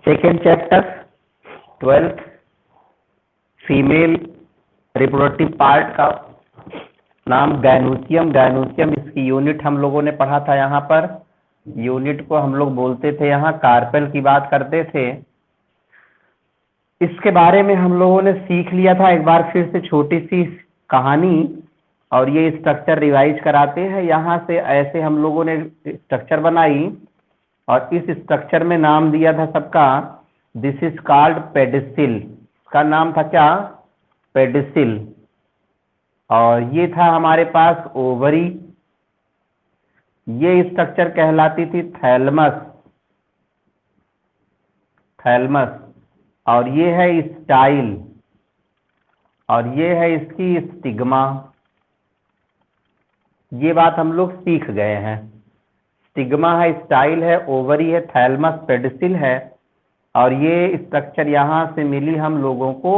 Second chapter 12th female reproductive part का नाम gynoecium. Gynoecium इसकी यूनिट हम लोगों ने पढ़ा था। यहाँ पर यूनिट को हम लोग बोलते थे, यहाँ कार्पेल की बात करते थे। इसके बारे में हम लोगों ने सीख लिया था। एक बार फिर से छोटी सी कहानी और ये स्ट्रक्चर रिवाइज कराते हैं। यहाँ से ऐसे हम लोगों ने स्ट्रक्चर बनाई और इस स्ट्रक्चर में नाम दिया था सबका, दिस इज कॉल्ड पेडिसिल। का नाम था क्या? पेडिसिल। और ये था हमारे पास ओवरी। ये स्ट्रक्चर कहलाती थी थैलमस। थैलमस। और ये है स्टाइल और ये है इसकी स्टिग्मा। ये बात हम लोग सीख गए हैं। स्टिग्मा है, स्टाइल है, ओवरी है, थैलमस, पेडिसिल है। और ये स्ट्रक्चर यहां से मिली हम लोगों को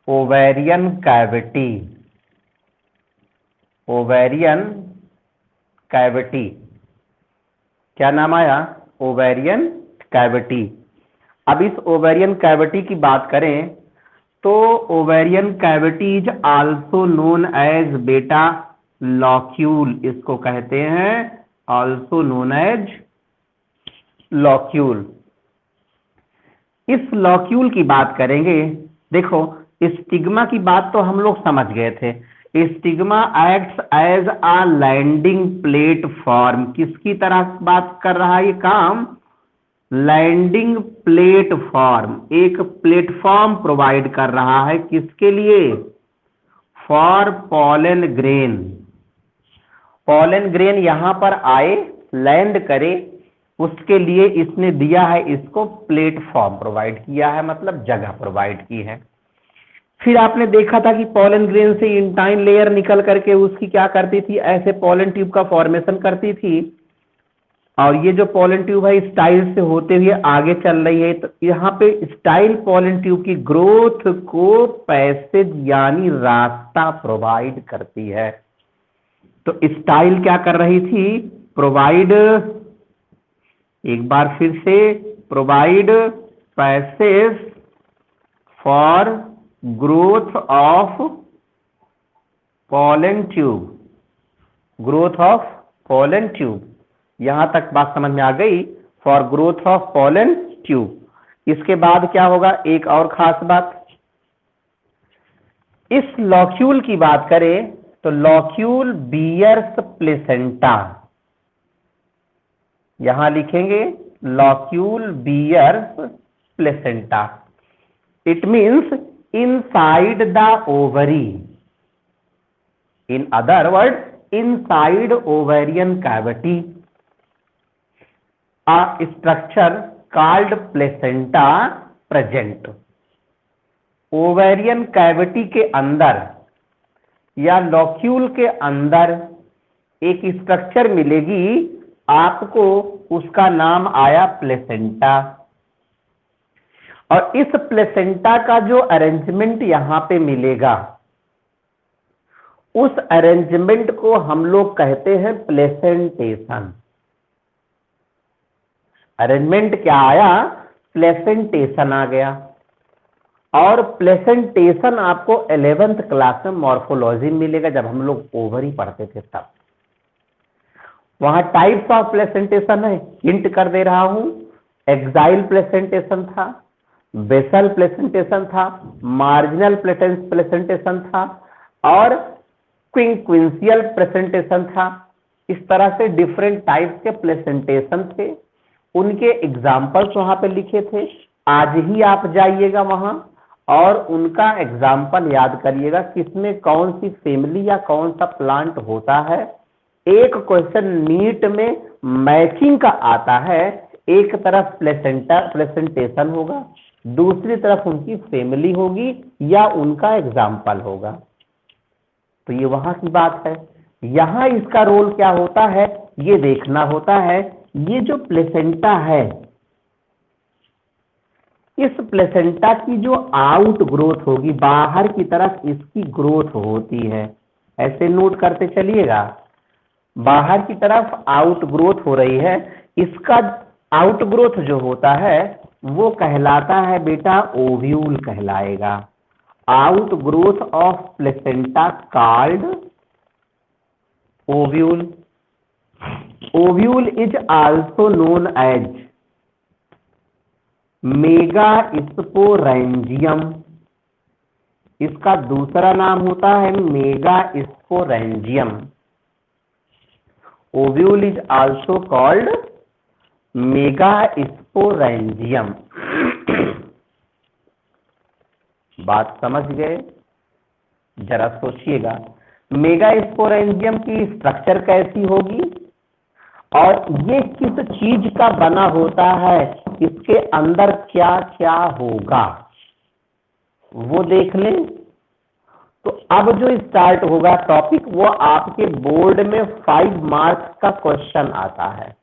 ओवेरियन कैविटी। ओवेरियन कैविटी क्या नाम आया? Ovarian cavity. अब इस ओवेरियन कैविटी की बात करें तो ovarian cavity is also known as बेटा लॉक्यूल। इसको कहते हैं आल्सो नोन एज लॉक्यूल। इस लॉक्यूल की बात करेंगे। देखो, स्टिग्मा की बात तो हम लोग समझ गए थे। Stigma acts as a landing platform. किसकी तरह बात कर रहा है ये काम? Landing platform. एक प्लेटफॉर्म प्रोवाइड कर रहा है किसके लिए? For pollen grain. Pollen grain यहां पर आए, लैंड करे, उसके लिए इसने दिया है, इसको प्लेटफॉर्म प्रोवाइड किया है, मतलब जगह प्रोवाइड की है। फिर आपने देखा था कि पॉलन ग्रेन से इंटाइन लेयर निकल करके उसकी क्या करती थी? ऐसे पॉलन ट्यूब का फॉर्मेशन करती थी। और ये जो पॉलन ट्यूब है स्टाइल से होते हुए आगे चल रही है। तो यहाँ पे स्टाइल पॉलन ट्यूब की ग्रोथ को पैसेज यानी रास्ता प्रोवाइड करती है। तो स्टाइल क्या कर रही थी? प्रोवाइड, एक बार फिर से, provide passage for growth of pollen tube. Growth of pollen tube, यहां तक बात समझ में आ गई। For growth of pollen tube. इसके बाद क्या होगा? एक और खास बात, इस लॉक्यूल की बात करें तो लॉक्यूल बियर्स प्लेसेंटा। यहां लिखेंगे locule bears placenta. It means inside the ovary. In other word, inside ovarian cavity a structure called placenta present। Ovarian cavity के अंदर या लॉक्यूल के अंदर एक स्ट्रक्चर मिलेगी आपको, उसका नाम आया प्लेसेंटा। और इस प्लेसेंटा का जो अरेंजमेंट यहां पे मिलेगा, उस अरेंजमेंट को हम लोग कहते हैं प्लेसेंटेशन। अरेंजमेंट क्या आया? प्लेसेंटेशन आ गया। और प्लेसेंटेशन आपको 11th क्लास में मॉर्फोलॉजी में मिलेगा, जब हम लोग ओवरी पढ़ते थे तब। वहां टाइप्स ऑफ प्लेसेंटेशन है, हिंट कर दे रहा हूं। एक्साइल प्लेसेंटेशन था, बेसल प्लेसेंटेशन था, मार्जिनल प्लेसेंटेशन था और क्विंक्विंशियल प्लेसेंटेशन था। इस तरह से डिफरेंट टाइप्स के प्लेसेंटेशन थे। उनके एग्जाम्पल्स वहां पे लिखे थे। आज ही आप जाइएगा वहां और उनका एग्जाम्पल याद करिएगा, किसमें कौन सी फैमिली या कौन सा प्लांट होता है। एक क्वेश्चन नीट में मैचिंग का आता है। एक तरफ प्लेसेंटेशन होगा, दूसरी तरफ उनकी फैमिली होगी या उनका एग्जाम्पल होगा। तो ये वहां की बात है। यहां इसका रोल क्या होता है ये देखना होता है। ये जो प्लेसेंटा है, इस प्लेसेंटा की जो आउट ग्रोथ होगी, बाहर की तरफ इसकी ग्रोथ होती है। ऐसे नोट करते चलिएगा, बाहर की तरफ आउट ग्रोथ हो रही है। इसका आउटग्रोथ जो होता है वो कहलाता है बेटा ओव्यूल कहलाएगा। Outgrowth of placenta called ovule. Ovule is also known as megasporangium. इसका दूसरा नाम होता है megasporangium. Ovule is also called megasporangium. बात समझ गए? जरा सोचिएगा, मेगा स्पोरेंजियम की स्ट्रक्चर कैसी होगी और ये किस चीज का बना होता है, इसके अंदर क्या क्या होगा वो देख लें। तो अब जो स्टार्ट होगा टॉपिक, वो आपके बोर्ड में 5 मार्क्स का क्वेश्चन आता है।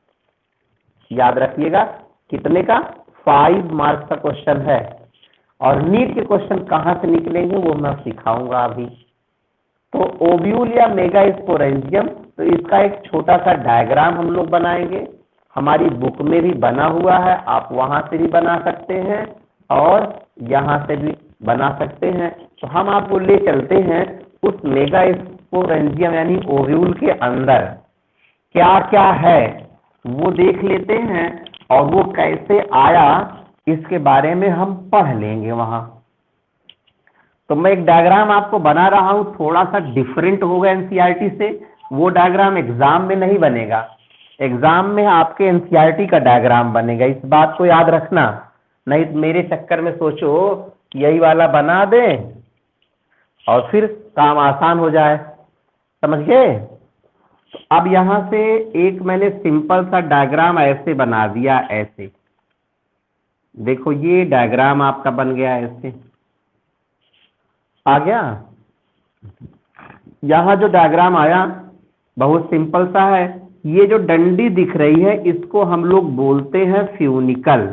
याद रखिएगा, कितने का? 5 मार्क्स का क्वेश्चन है। और नीट के क्वेश्चन कहां से निकलेंगे वो मैं सिखाऊंगा अभी। तो ओव्यूल या मेगा स्पोरेंजियम, तो इसका एक छोटा सा डायग्राम हम लोग बनाएंगे। हमारी बुक में भी बना हुआ है, आप वहां से भी बना सकते हैं और यहां से भी बना सकते हैं। तो हम आपको ले चलते हैं उस मेगा स्पोरेंजियम यानी ओव्यूल के अंदर क्या क्या है वो देख लेते हैं, और वो कैसे आया इसके बारे में हम पढ़ लेंगे वहां। तो मैं एक डायग्राम आपको बना रहा हूं, थोड़ा सा डिफरेंट होगा एनसीईआरटी से। वो डायग्राम एग्जाम में नहीं बनेगा, एग्जाम में आपके एनसीईआरटी का डायग्राम बनेगा, इस बात को याद रखना। नहीं तो मेरे चक्कर में सोचो यही वाला बना दे और फिर काम आसान हो जाए। समझ गए? तो अब यहां से एक मैंने सिंपल सा डायग्राम ऐसे बना दिया, ऐसे देखो ये डायग्राम आपका बन गया, ऐसे आ गया। यहां जो डायग्राम आया बहुत सिंपल सा है। ये जो डंडी दिख रही है इसको हम लोग बोलते हैं फ्यूनिकल।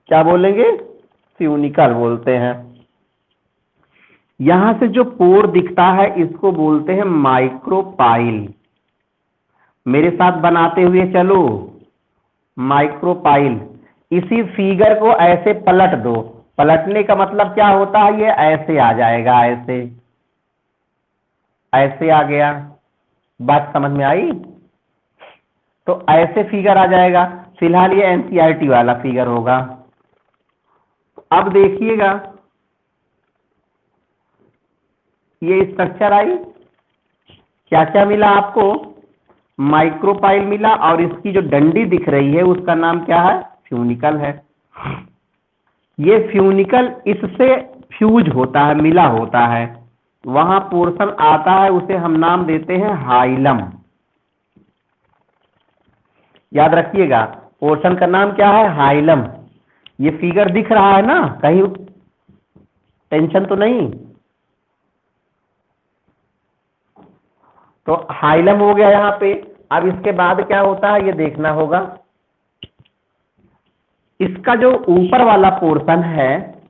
क्या बोलेंगे? फ्यूनिकल बोलते हैं। यहां से जो पोर दिखता है इसको बोलते हैं माइक्रोपाइल। मेरे साथ बनाते हुए चलो, माइक्रोपाइल। इसी फिगर को ऐसे पलट दो। पलटने का मतलब क्या होता है? ये ऐसे आ जाएगा, ऐसे ऐसे आ गया। बात समझ में आई? तो ऐसे फिगर आ जाएगा। फिलहाल ये एनसीईआरटी वाला फिगर होगा। अब देखिएगा, ये स्ट्रक्चर आई, क्या क्या मिला आपको? माइक्रोपाइल मिला, और इसकी जो डंडी दिख रही है उसका नाम क्या है? फ्यूनिकल है। ये फ्यूनिकल इससे फ्यूज होता है, मिला होता है, वहां पोर्शन आता है, उसे हम नाम देते हैं हाइलम। याद रखिएगा, पोर्शन का नाम क्या है? हाइलम। ये फिगर दिख रहा है ना, कहीं टेंशन तो नहीं? तो हाइलम हो गया यहां पे। अब इसके बाद क्या होता है ये देखना होगा। इसका जो ऊपर वाला पोर्शन है,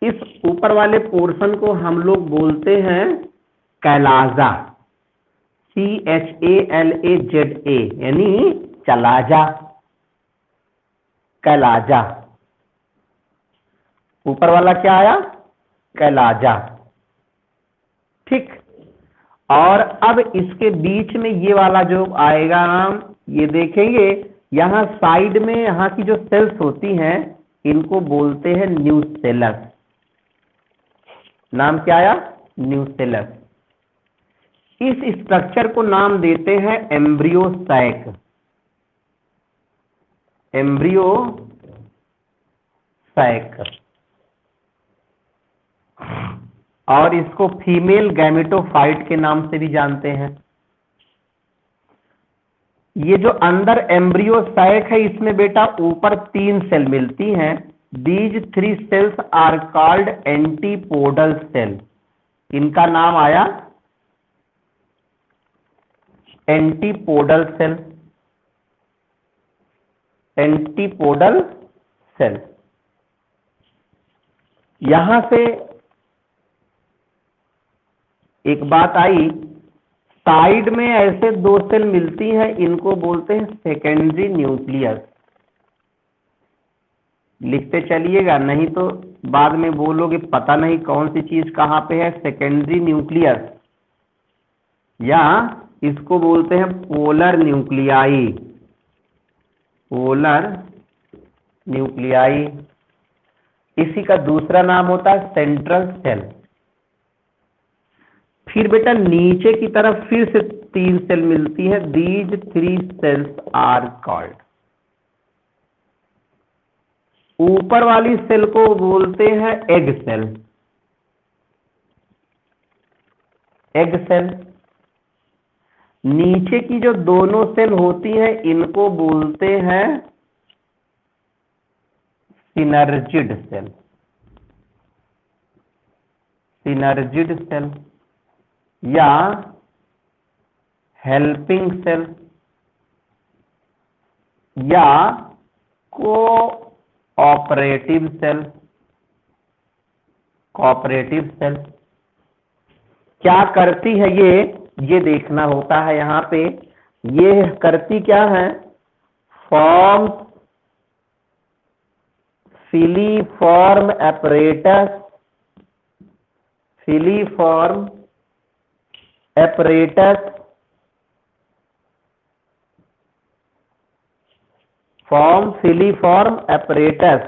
इस ऊपर वाले पोर्शन को हम लोग बोलते हैं कैलाजा। CHALAZA, यानी चलाजा, कैलाजा। ऊपर वाला क्या आया? कैलाजा। ठीक। और अब इसके बीच में ये वाला जो आएगा नाम, ये देखेंगे यहां साइड में, यहां की जो सेल्स होती हैं इनको बोलते हैं न्यूसेलस। नाम क्या आया? न्यूसेलस। इस स्ट्रक्चर को नाम देते हैं एम्ब्रियो सैक। Embryo sac. और इसको फीमेल गैमेटोफाइट के नाम से भी जानते हैं। ये जो अंदर एम्ब्रियो सैक है इसमें बेटा ऊपर 3 सेल मिलती हैं। These 3 cells are called antipodal cell. इनका नाम आया एंटीपोडल सेल। Antipodal cell. यहां से एक बात आई, साइड में ऐसे दो सेल मिलती हैं, इनको बोलते हैं सेकेंडरी न्यूक्लियस। लिखते चलिएगा, नहीं तो बाद में बोलोगे पता नहीं कौन सी चीज कहाँ पे है। सेकेंडरी न्यूक्लियस, या इसको बोलते हैं पोलर न्यूक्लियाई। Polar nuclei. इसी का दूसरा नाम होता है सेंट्रल सेल। फिर बेटा नीचे की तरफ फिर से 3 सेल मिलती है। These 3 cells are called. ऊपर वाली सेल को बोलते हैं एग सेल। Egg cell. नीचे की जो दोनों सेल होती हैं इनको बोलते हैं सिनर्जिड सेल। सिनर्जिड सेल या हेल्पिंग सेल या कोऑपरेटिव सेल। कोऑपरेटिव सेल क्या करती है ये देखना होता है यहां पे। ये करती क्या है? Form filiform apparatus। Filiform apparatus form filiform apparatus।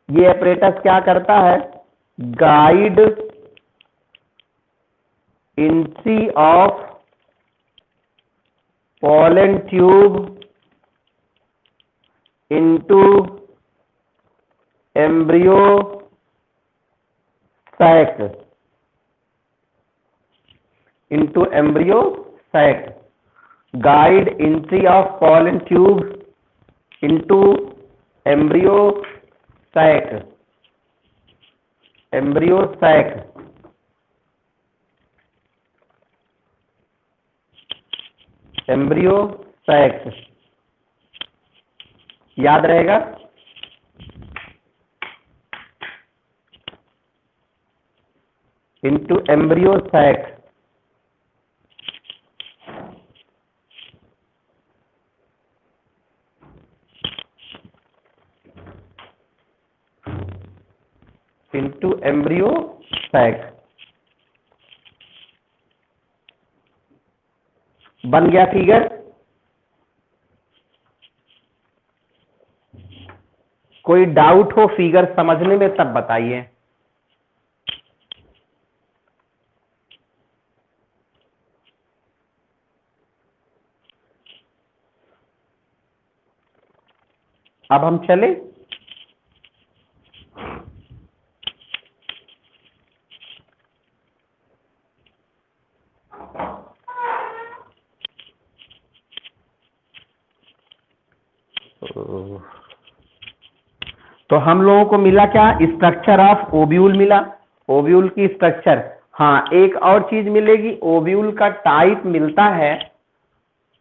ये apparatus क्या करता है? Guide entry of pollen tube into embryo sac। into embryo sac। guide entry of pollen tube into embryo sac। embryo sac। Embryo sac. याद रहेगा। Into embryo sac. Into embryo sac. बन गया figure. कोई doubt हो figure समझने में तब बताइए। अब हम चले। तो हम लोगों को मिला क्या? स्ट्रक्चर ऑफ ओव्यूल मिला। ओव्यूल की स्ट्रक्चर। हाँ, एक और चीज मिलेगी, ओव्यूल का टाइप मिलता है।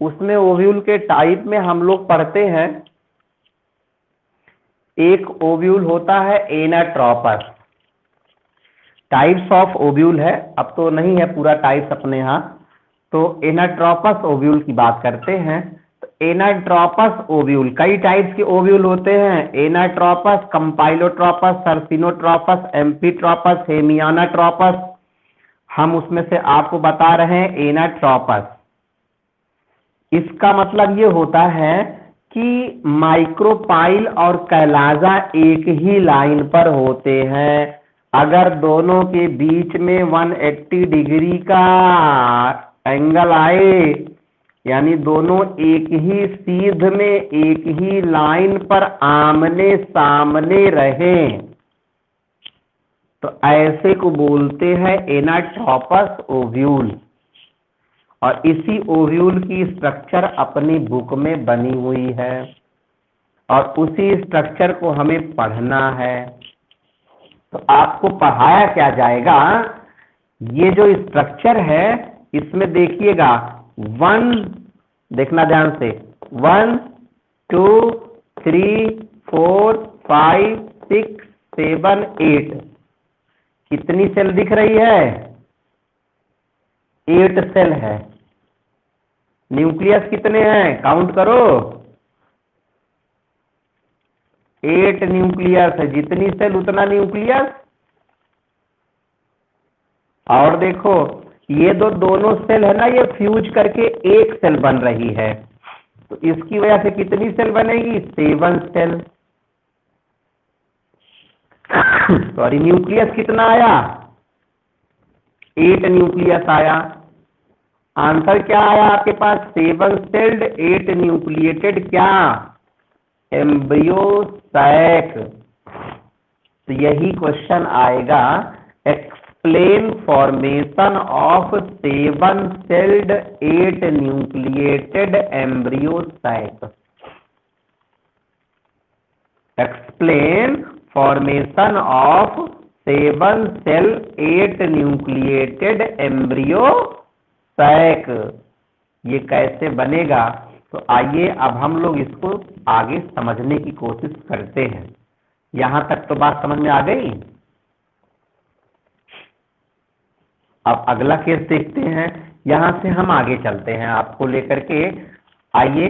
उसमें ओव्यूल के टाइप में हम लोग पढ़ते हैं, एक ओव्यूल होता है एनाट्रोपस। टाइप्स ऑफ ओव्यूल है, अब तो नहीं है पूरा टाइप्स अपने यहाँ। तो एनाट्रोपस ओव्यूल की बात करते हैं। एनाट्रोपस ओव्यूल, कई टाइप्स के ओव्यूल होते हैं। एनाट्रोपस, कंपाइलोट्रोपस, सर्सिनोट्रोपस, एम्फीट्रोपस, हेमियानाट्रोपस। हम उसमें से आपको बता रहे हैं एनाट्रोपस। इसका मतलब ये होता है कि माइक्रोपाइल और कैलाजा एक ही लाइन पर होते हैं। अगर दोनों के बीच में 180 डिग्री का एंगल आए, यानी दोनों एक ही सीध में एक ही लाइन पर आमने सामने रहें, तो ऐसे को बोलते हैं एनाट्रोपस ओव्यूल। और इसी ओव्यूल की स्ट्रक्चर अपनी बुक में बनी हुई है और उसी स्ट्रक्चर को हमें पढ़ना है। तो आपको पढ़ाया क्या जाएगा? ये जो स्ट्रक्चर है इसमें देखिएगा, 1, देखना ध्यान से, 1 2 3 4 5 6 7 8। कितनी सेल दिख रही है? 8 सेल है। न्यूक्लियस कितने हैं काउंट करो, 8 न्यूक्लियस है, जितनी सेल उतना न्यूक्लियस। और देखो ये दोनों सेल है ना, ये फ्यूज करके एक सेल बन रही है, तो इसकी वजह से कितनी सेल बनेगी, 7 सेल। सॉरी, न्यूक्लियस कितना आया, 8 न्यूक्लियस आया। आंसर क्या आया आपके पास, 7 सेल्ड 8 न्यूक्लिएटेड क्या, एम्ब्रियो सैक। तो यही क्वेश्चन आएगा, explain formation of 7 celled 8 nucleated embryo sac. Explain formation of 7 cell 8 nucleated embryo sac. ये कैसे बनेगा, तो आइए अब हम लोग इसको आगे समझने की कोशिश करते हैं। यहां तक तो बात समझ में आ गई। अब अगला केस देखते हैं, यहां से हम आगे चलते हैं आपको लेकर के। आइए,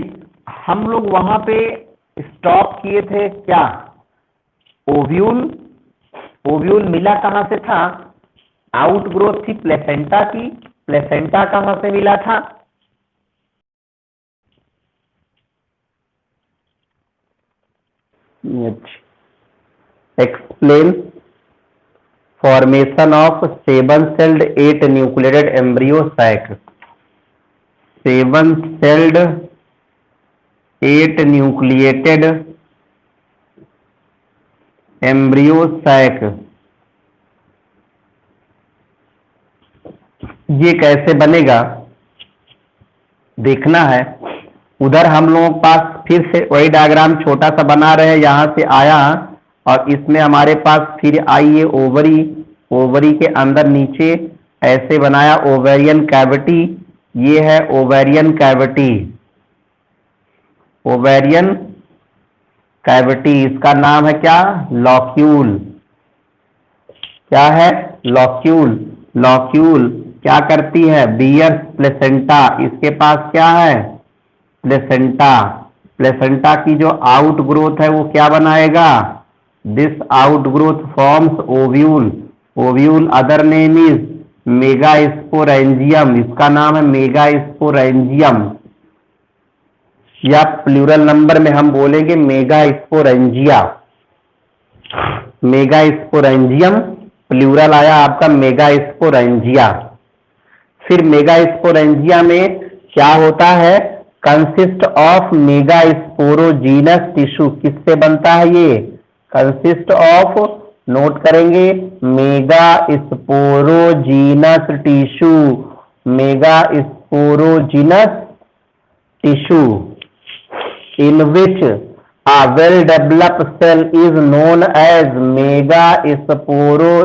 हम लोग वहां पे स्टॉप किए थे क्या, ओव्यूल। ओव्यूल मिला कहां से था, आउटग्रोथ थी प्लेसेंटा की। प्लेसेंटा कहां से मिला था, explain formation of 7 celled 8 nucleated embryo sac. 7 celled 8 nucleated embryo sac, ये कैसे बनेगा देखना है। उधर हम लोगों के पास फिर से वही डायग्राम छोटा सा बना रहे हैं, यहां से आया और इसमें हमारे पास फिर आई ये ओवरी। ओवरी के अंदर नीचे ऐसे बनाया ओवेरियन कैविटी, ये है ओवेरियन कैविटी। ओवेरियन कैविटी, इसका नाम है क्या, लॉक्यूल। क्या है, लॉक्यूल। लॉक्यूल क्या करती है, बियर्स प्लेसेंटा। इसके पास क्या है, प्लेसेंटा। प्लेसेंटा की जो आउट ग्रोथ है वो क्या बनाएगा, this out growth forms ovule. Ovule other name is megasporangium. इसका नाम है मेगास्पोरेंजियम, या प्लूरल नंबर में हम बोलेंगे मेगास्पोरेंजिया। मेगास्पोरेंजियम प्लूरल आया आपका मेगास्पोरेंजिया। फिर मेगास्पोरेंजिया में क्या होता है, कंसिस्ट ऑफ मेगास्पोरोजीनस टिश्यू। किससे बनता है ये, कंसिस्ट ऑफ, नोट करेंगे, megasporogenous tissue. Megasporogenous tissue in which a well developed cell is known as megaspore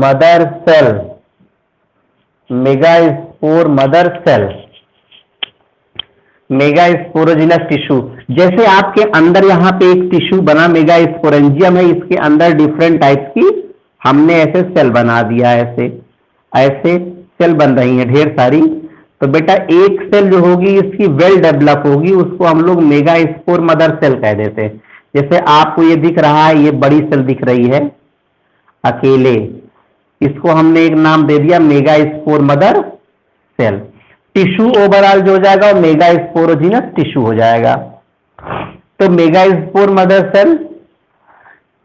mother cell। Megaspore mother cell, megasporogenous tissue. जैसे आपके अंदर यहाँ पे एक टिश्यू बना मेगास्पोरेंजियम है, इसके अंदर डिफरेंट टाइप्स की हमने ऐसे सेल बना दिया, ऐसे ऐसे सेल बन रही हैं ढेर सारी। तो बेटा एक सेल जो होगी इसकी वेल डेवलप होगी, उसको हम लोग मेगास्पोर मदर सेल कह देते हैं। जैसे आपको ये दिख रहा है, ये बड़ी सेल दिख रही है अकेले, इसको हमने एक नाम दे दिया megaspore mother cell. Tissue overall जो हो जाएगा वो मेगास्पोरोजिनस टिश्यू हो जाएगा। तो मेगास्पोर मदर सेल,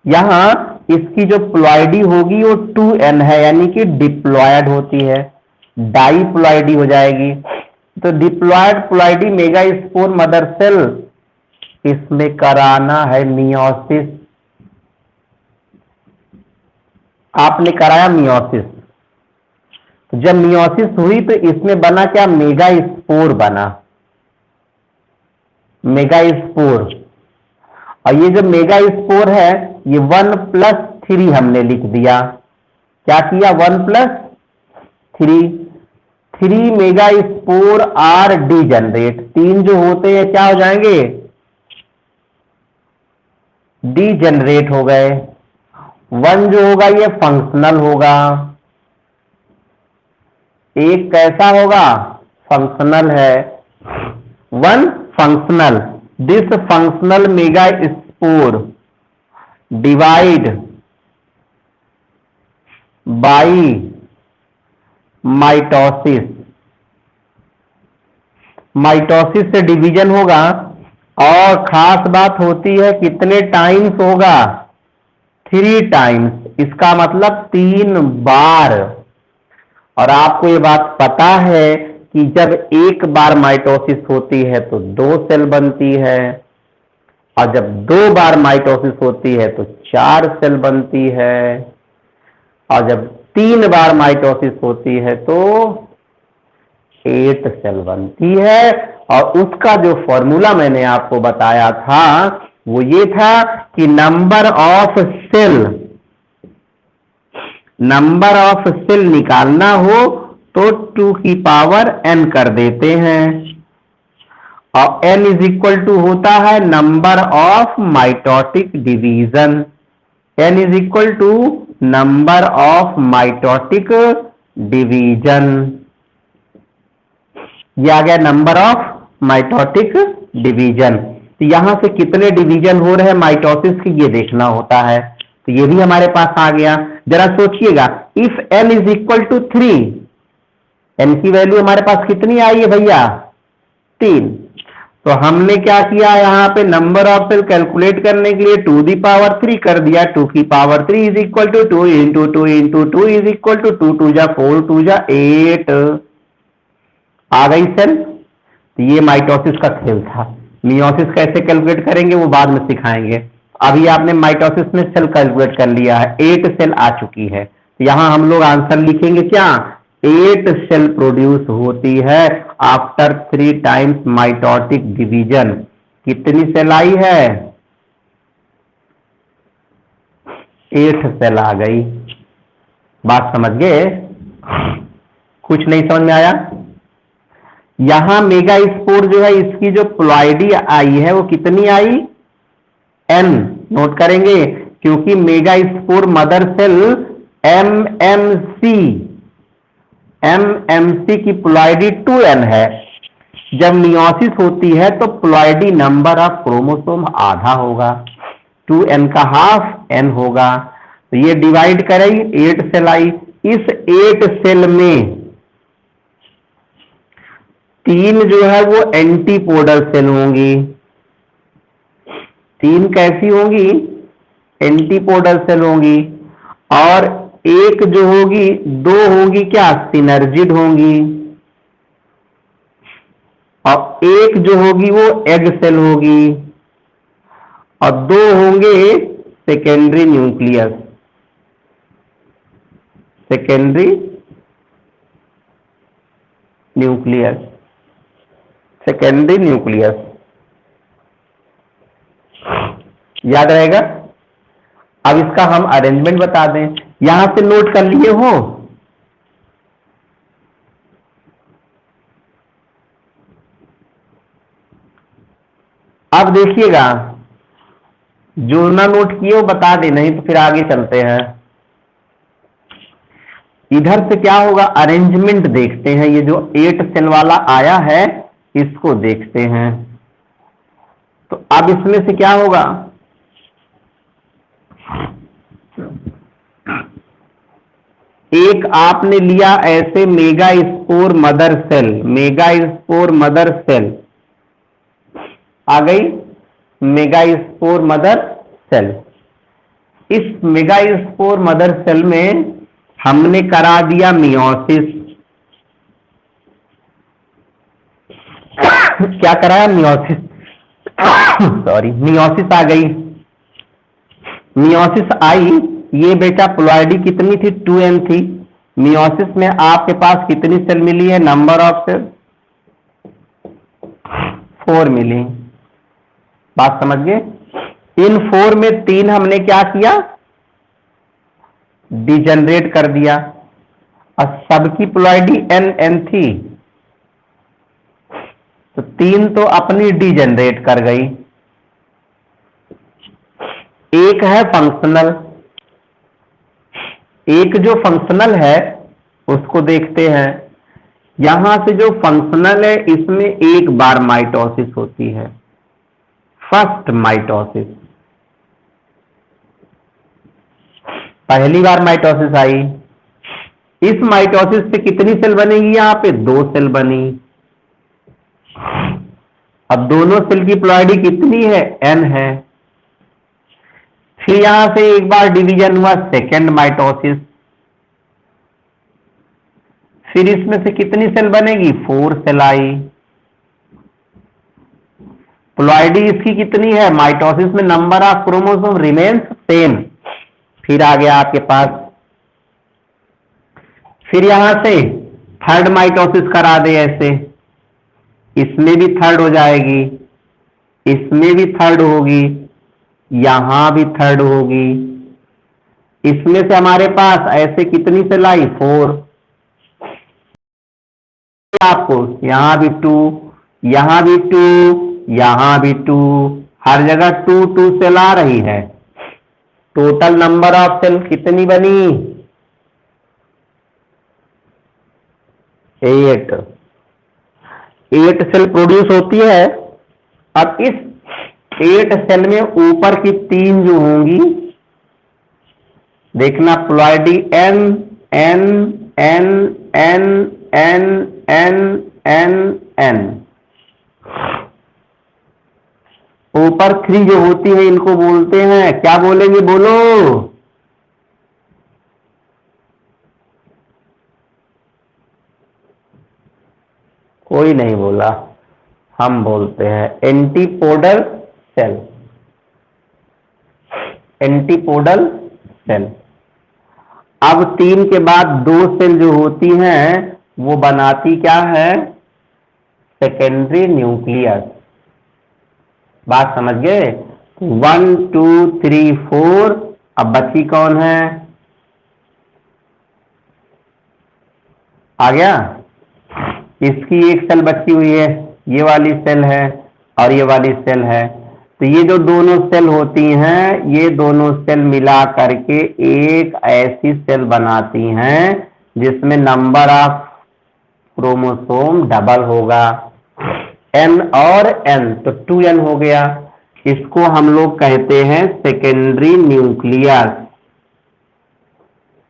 यहां इसकी जो प्लॉइडी होगी वो 2n है, यानी कि डिप्लॉयड होती है, डाईप्लॉइडी हो जाएगी। तो diploid ploidy megaspore mother cell, इसमें कराना है मियोसिस। आपने कराया मियोसिस, तो जब मियोसिस हुई तो इसमें बना क्या, मेगास्पोर बना, मेगास्पोर। और ये जो मेगास्पोर है ये 1+3 हमने लिख दिया। क्या किया, 1+3। 3 मेगास्पोर आर डीजनरेट, 3 जो होते हैं क्या हो जाएंगे, डीजनरेट हो गए। 1 जो होगा ये फंक्शनल होगा। एक कैसा होगा, फंक्शनल है, one functional. This functional mega spore divide by mitosis, mitosis से डिवीजन होगा, और खास बात होती है कितने टाइम्स होगा, 3 टाइम्स, इसका मतलब 3 बार। और आपको ये बात पता है कि जब एक बार माइटोसिस होती है तो 2 सेल बनती है, और जब 2 बार माइटोसिस होती है तो 4 सेल बनती है, और जब 3 बार माइटोसिस होती है तो 8 सेल बनती है। और उसका जो फॉर्मूला मैंने आपको बताया था वो ये था कि नंबर ऑफ सेल निकालना हो तो 2 की पावर n कर देते हैं, और n इज इक्वल टू होता है number of mitotic division, n is equal to number of mitotic division. ये आ गया नंबर ऑफ माइटोटिक डिवीजन। तो यहां से कितने डिवीजन हो रहे हैं माइटोसिस की ये देखना होता है, तो ये भी हमारे पास आ गया। जरा सोचिएगा, if n is equal to 3, n की वैल्यू हमारे पास कितनी आई है भैया, 3। तो हमने क्या किया, यहां पे नंबर ऑफ सेल कैलकुलेट करने के लिए 2 दी पावर 3 कर दिया। 2 की power 3 is equal to 2 into 2 into 2 is equal to 2 2 जा 4 2 जा 8 आ गई सेल। तो ये माइटोसिस का खेल था। मियोसिस कैसे कैलकुलेट करेंगे वो बाद में सिखाएंगे। अभी आपने माइटोसिस में सेल कैलकुलेट कर लिया है, 8 सेल आ चुकी है। तो यहां हम लोग आंसर लिखेंगे क्या, 8 सेल प्रोड्यूस होती है आफ्टर 3 टाइम्स माइटोटिक डिवीजन। कितनी सेल आई है, 8 सेल आ गई। बात समझ गए, कुछ नहीं समझ में आया। यहां मेगा स्पोर जो है इसकी जो प्लॉइडी आई है वो कितनी आई, n नोट करेंगे, क्योंकि megaspore mother cell MMC की प्लॉइडी 2n है। जब मियोसिस होती है तो प्लॉइडी नंबर ऑफ क्रोमोसोम आधा होगा, 2n का हाफ n होगा। तो ये डिवाइड करेंगे, 8 सेल आई। इस 8 सेल में 3 जो है वो एंटीपोडल सेल होंगी। 3 कैसी होंगी, एंटीपोडल सेल होंगी, और एक जो होगी, 2 होगी क्या, सिनर्जिड होंगी, और एक जो होगी वो एग सेल होगी, और 2 होंगे secondary nucleus, secondary nucleus, secondary nucleus. याद रहेगा। अब इसका हम अरेंजमेंट बता दें, यहां से नोट कर लिए हो, अब देखिएगा, जो ना नोट किए हो बता दे, नहीं तो फिर आगे चलते हैं। इधर से क्या होगा, अरेंजमेंट देखते हैं। ये जो 8 सेल वाला आया है इसको देखते हैं। तो अब इसमें से क्या होगा, एक आपने लिया ऐसे megaspore mother cell, megaspore mother cell आ गई, मेगा स्पोर मदर सेल। इस मेगा स्पोर मदर सेल में हमने करा दिया मियोसिस। क्या कराया, मियोसिस, सॉरी, मियोसिस आ गई। मियोसिस आई, ये बेटा प्लॉइडी कितनी थी, 2n थी। मियोसिस में आपके पास कितनी सेल मिली है, नंबर ऑफ सेल 4 मिली। बात समझ गए। इन 4 में 3 हमने क्या किया, डिजनरेट कर दिया, और सबकी प्लॉइडी n थी, तो 3 तो अपनी डिजनरेट कर गई। एक है फंक्शनल, एक जो फंक्शनल है उसको देखते हैं। यहां से जो फंक्शनल है इसमें एक बार माइटोसिस होती है, फर्स्ट माइटोसिस, पहली बार माइटोसिस आई। इस माइटोसिस से कितनी सेल बनेगी? यहां पे 2 सेल बनी। अब दोनों सेल की प्लॉइडी कितनी है? n है। फिर यहां से एक बार डिवीजन हुआ, सेकेंड माइटोसिस। फिर इसमें से कितनी सेल बनेगी? 4 सेल आई। प्लॉइडी इसकी कितनी है? माइटोसिस में number of chromosome remains same. फिर आ गया आपके पास, फिर यहां से थर्ड माइटोसिस करा दे ऐसे, इसमें भी थर्ड हो जाएगी, इसमें भी थर्ड होगी, यहां भी थर्ड होगी। इसमें से हमारे पास ऐसे कितनी सेल आई? 4। आपको यहां भी 2, यहां भी 2, यहां भी 2, हर जगह 2 2 सेल आ रही है। टोटल नंबर ऑफ सेल कितनी बनी? 8 सेल प्रोड्यूस होती है। अब इस 8 सेल में ऊपर की 3 जो होंगी, देखना ploidy n n n n n n n n, ऊपर 3 जो होती है इनको बोलते हैं, क्या बोलेंगे? बोलो। कोई नहीं बोला। हम बोलते हैं एंटीपोडल सेल, एंटीपोडल सेल। अब 3 के बाद 2 सेल जो होती हैं वो बनाती क्या है? Secondary nucleus. बात समझ गए? 1 2 3 4। अब बची कौन है? आ गया? इसकी एक सेल बची हुई है, ये वाली सेल है और ये वाली सेल है। तो ये जो दोनों सेल होती हैं, ये दोनों सेल मिला करके एक ऐसी सेल बनाती हैं जिसमें नंबर ऑफ क्रोमोसोम डबल होगा, n और n, तो 2n हो गया। इसको हम लोग कहते हैं सेकेंडरी न्यूक्लियस,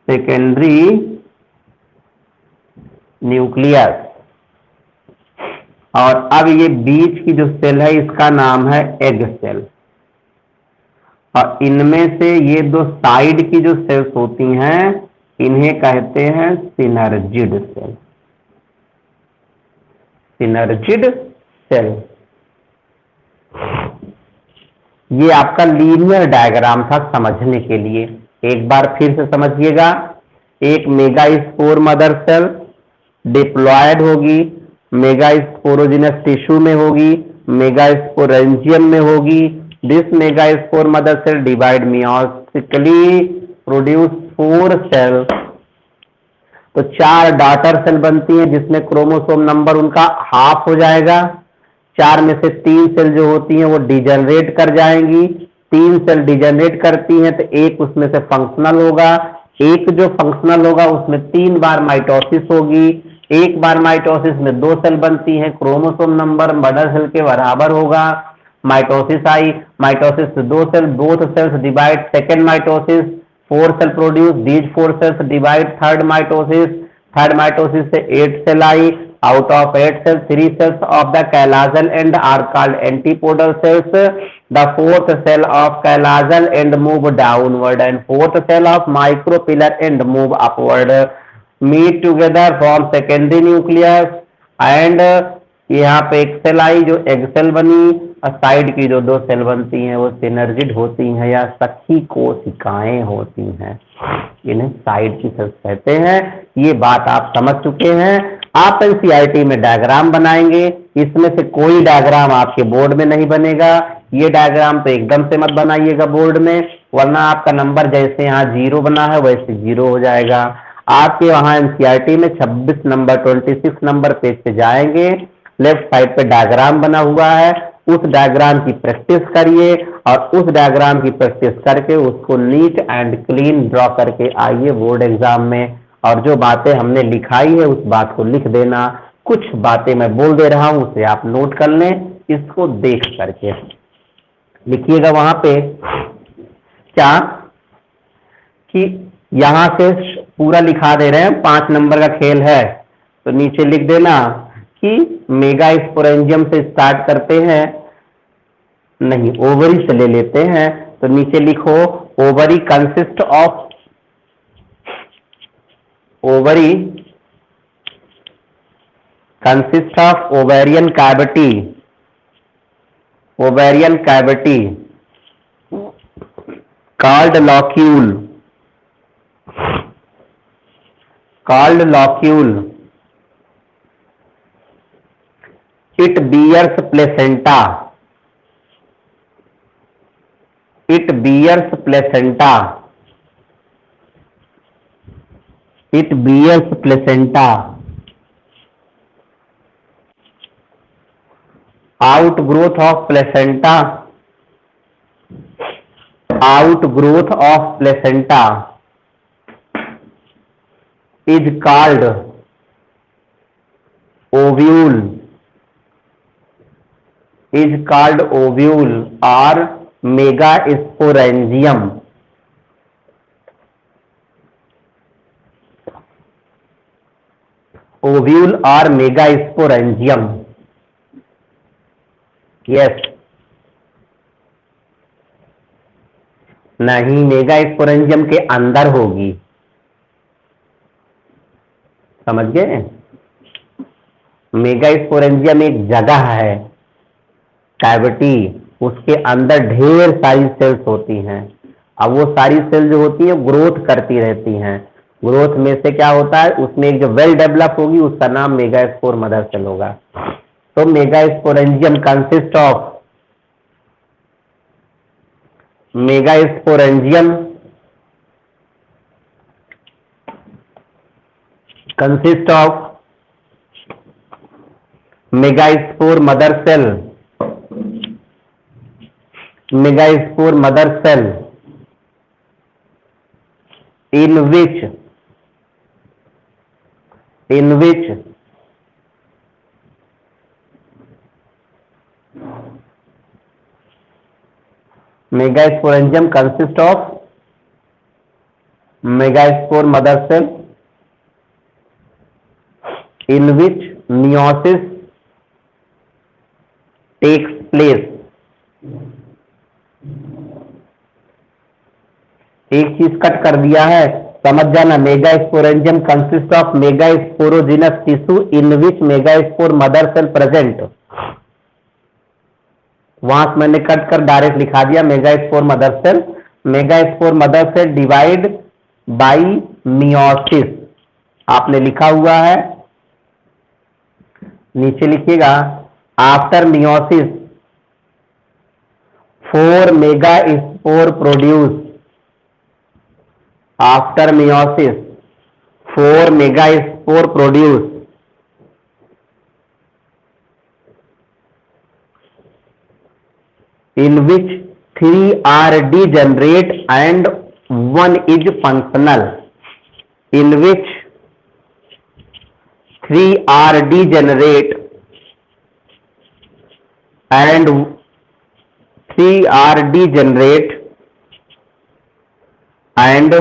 सेकेंडरी न्यूक्लियस। और अब ये बीच की जो सेल है इसका नाम है एग सेल। और इनमें से ये 2 साइड की जो सेल्स होती हैं इन्हें कहते हैं सिनर्जिड सेल, सिनर्जिड सेल। ये आपका लीनियर डायग्राम था समझने के लिए, एक बार फिर से समझिएगा। एक मेगास्पोर मदर सेल डिप्लॉयड होगी, मेगास्पोरोजिनस टिश्यू में होगी, मेगास्पोरेंजियम में होगी। This megaspore mother cell divide meiotically produce 4 cell. तो 4 डॉटर सेल बनती हैं जिसमें क्रोमोसोम नंबर उनका हाफ हो जाएगा। 4 में से 3 सेल जो होती हैं वो डिजनरेट कर जाएंगी। 3 सेल डिजनरेट करती हैं तो एक उसमें से फंक्शनल होगा, एक जो फंक्शनल होगा उसमें 3 बार माइटोसिस होगी। एक बार माइटोसिस में 2 सेल बनती हैं, क्रोमोसोम नंबर मदर सेल के बराबर होगा। माइटोसिस आई, माइटोसिस से 2 cell, both cells divide, second mitosis, 4 cell produce, these 4 cells divide, third mitosis, third mitosis से 8 सेल आई। Out of 8 cells, 3 cells of the calyzal end are called antipodal cells. The 4th cell of calyzal end move downward and 4th cell of micropillar end move upward. Meet together from secondary nucleus and यहाँ पे एक cell आई जो egg cell बनी, और side की जो 2 cell बनती हैं वो सिनर्जिड होती हैं या सखी कोशिकाएं होती हैं, इन्हें साइड की सेल्स कहते हैं। ये बात आप समझ चुके हैं। आप एनसीईआरटी में डायग्राम बनाएंगे, इसमें से कोई डायग्राम आपके बोर्ड में नहीं बनेगा। ये डायग्राम तो एकदम से मत बनाइएगा बोर्ड में, वरना आपका नंबर जैसे यहाँ 0 बना है वैसे 0 हो जाएगा। आपके वहां एनसीईआरटी में 26 नंबर 26 नंबर पेज पे जाएंगे, लेफ्ट साइड पे डायग्राम बना हुआ है, उस डायग्राम की प्रैक्टिस करिए और उस डायग्राम की प्रैक्टिस करके उसको नीट एंड क्लीन ड्रॉ करके आइए बोर्ड एग्जाम में। और जो बातें हमने लिखाई है उस बात को लिख देना। कुछ बातें मैं बोल दे रहा हूं उसे आप नोट कर लें, इसको देख करके लिखिएगा वहां पे क्या कि यहां से पूरा लिखा दे रहे हैं, 5 नंबर का खेल है, तो नीचे लिख देना कि मेगा स्पोरेंजियम से स्टार्ट करते हैं, नहीं ओवरी से ले लेते हैं, तो नीचे लिखो ovary consist of ovary consists of ovarian cavity called locule. It bears placenta. It bears placenta. Outgrowth of placenta is called ovule or megasporangium. Ovule or megasporangium. Yes. नहीं, मेगास्पोरेंजियम के अंदर होगी, समझ गए? मेगास्पोरेंजियम एक जगह है, कैविटी, उसके अंदर ढेर सारी सेल्स होती हैं। अब वो सारी सेल जो होती है ग्रोथ करती रहती हैं। ग्रोथ में से क्या होता है, उसमें एक जो वेल डेवलप होगी उसका नाम मेगास्पोर मदर सेल होगा। तो megasporangium consist of megasporangium consist of megaspore mother cell in which megasporangium consists of megaspore mother cell in which meiosis takes place. एक चीज कट कर दिया है, समझ जाना। Megasporangium consist of megasporogenous tissue in which megaspore mother cell present. वहां से मैंने कट कर डायरेक्ट लिखा दिया megaspore mother cell. Megaspore mother cell divide by meiosis, आपने लिखा हुआ है, नीचे लिखिएगा after meiosis 4 megaspore produce. After meiosis 4 megaspore produce, in which 3 are degenerate and 1 is functional. In which 3 are degenerate and 3 are degenerate and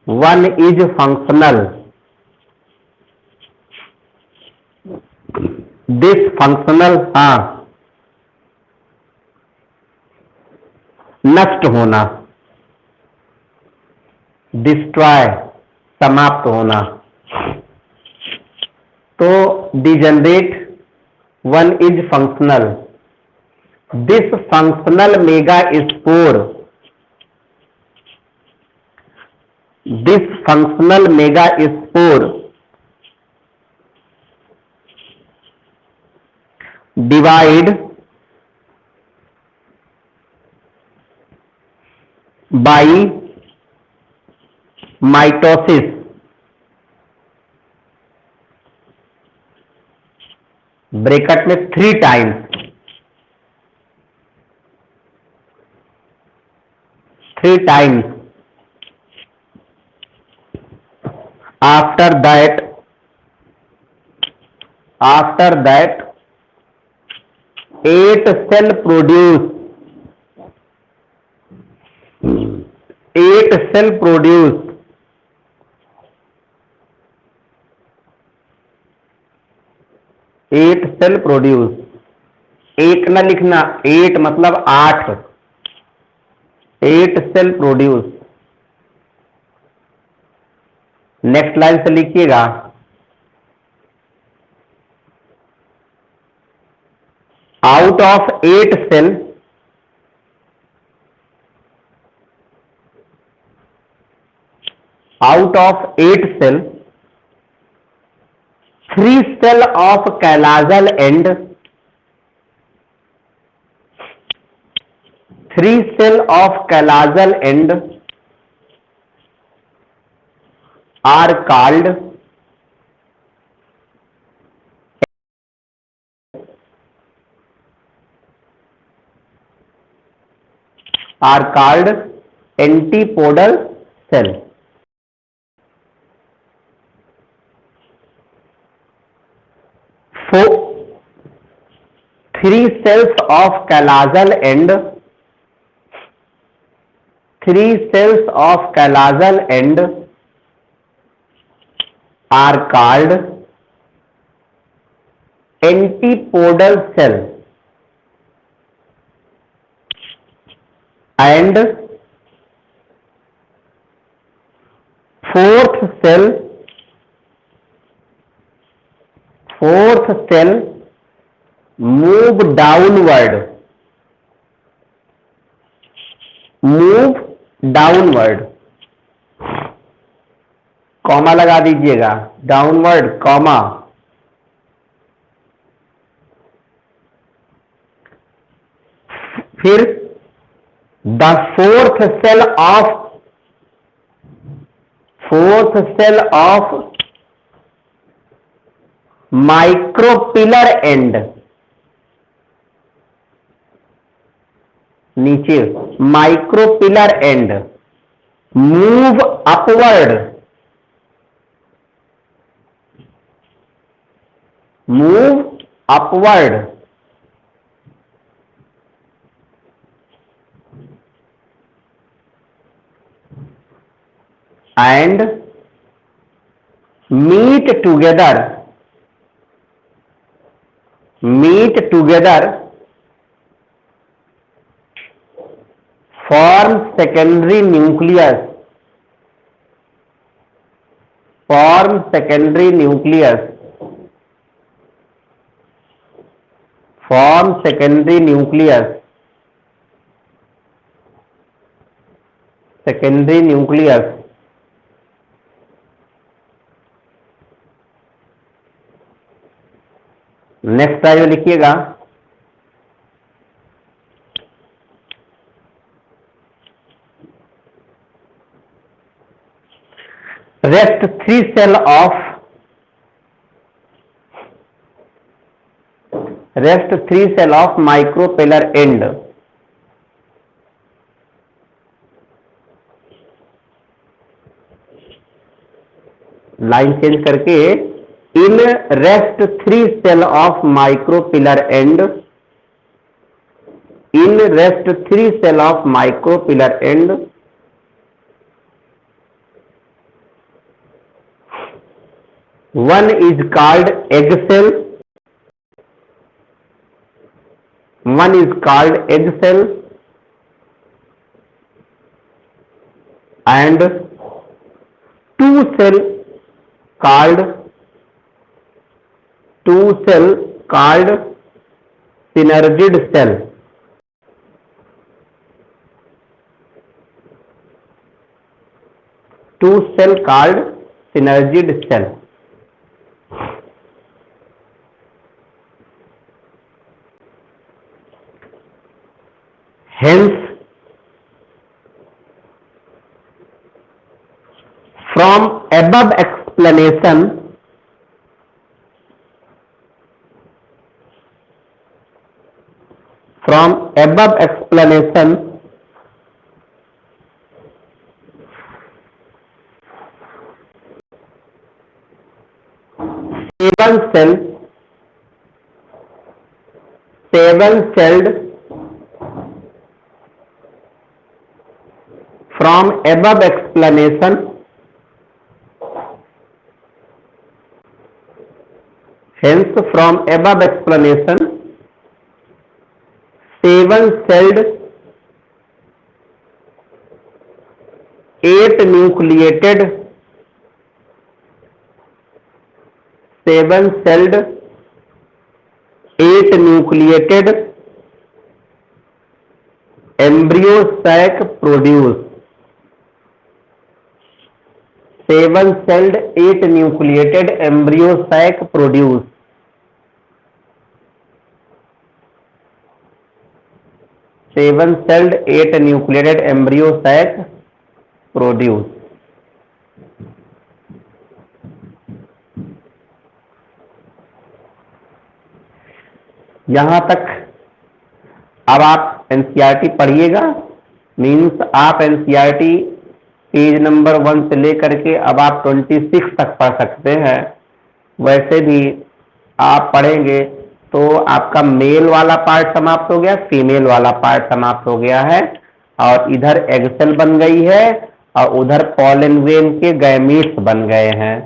1 is functional. This functional, नष्ट होना, destroy, समाप्त होना। तो degenerate, 1 is functional. This functional megaspore, divide by mitosis, bracket में 3 times, 3 times after that 8 cell produce 8 cell produce 8 cell produce, एक न लिखना, 8 मतलब 8, 8 सेल प्रोड्यूस। नेक्स्ट लाइन से लिखिएगा, out of 8 cell out of 8 cell 3 cell of calasal end 3 cell of calasal end are called antipodal cell। 3 cells of calasal end 3 cells of calasal end are called antipodal cell and fourth cell move downward comma लगा दीजिएगा, downward comma, फिर the fourth cell of micropylar end, नीचे micropylar end move upward and meet together form secondary nucleus secondary nucleus next आइए लिखिएगा, rest 3 cell of micropylar end line change करके in rest 3 cell of micropylar end one is called egg cell and 2 cell called synergid cell। Hence, from above explanation, celled from above explanation, hence from above explanation 7-celled 8-nucleated 7-celled 8-nucleated embryo sac produce 7-celled 8-nucleated embryo sac produce 7-celled 8-nucleated embryo sac produce। यहां तक अब आप NCERT पढ़िएगा। Means आप NCERT page number 1 से लेकर के अब आप 26 तक पढ़ सकते हैं। वैसे भी आप पढ़ेंगे तो आपका मेल वाला पार्ट समाप्त हो गया, फीमेल वाला पार्ट समाप्त हो गया है, और इधर एग सेल बन गई है और उधर पॉलन ग्रेन के गैमीट्स बन गए हैं।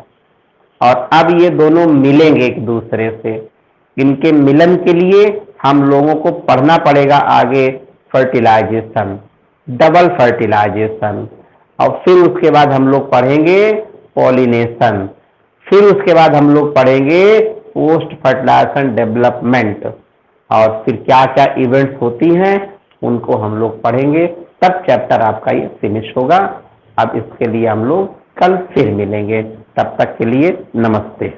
और अब ये दोनों मिलेंगे एक दूसरे से। इनके मिलन के लिए हम लोगों को पढ़ना पड़ेगा आगे फर्टिलाइजेशन, डबल फर्टिलाइजेशन, और फिर उसके बाद हम लोग पढ़ेंगे पॉलिनेशन, फिर उसके बाद हम लोग पढ़ेंगे पोस्ट फर्टिलाइजेशन डेवलपमेंट, और फिर क्या क्या इवेंट्स होती हैं उनको हम लोग पढ़ेंगे। तब चैप्टर आपका ये फिनिश होगा। अब इसके लिए हम लोग कल फिर मिलेंगे। तब तक के लिए नमस्ते।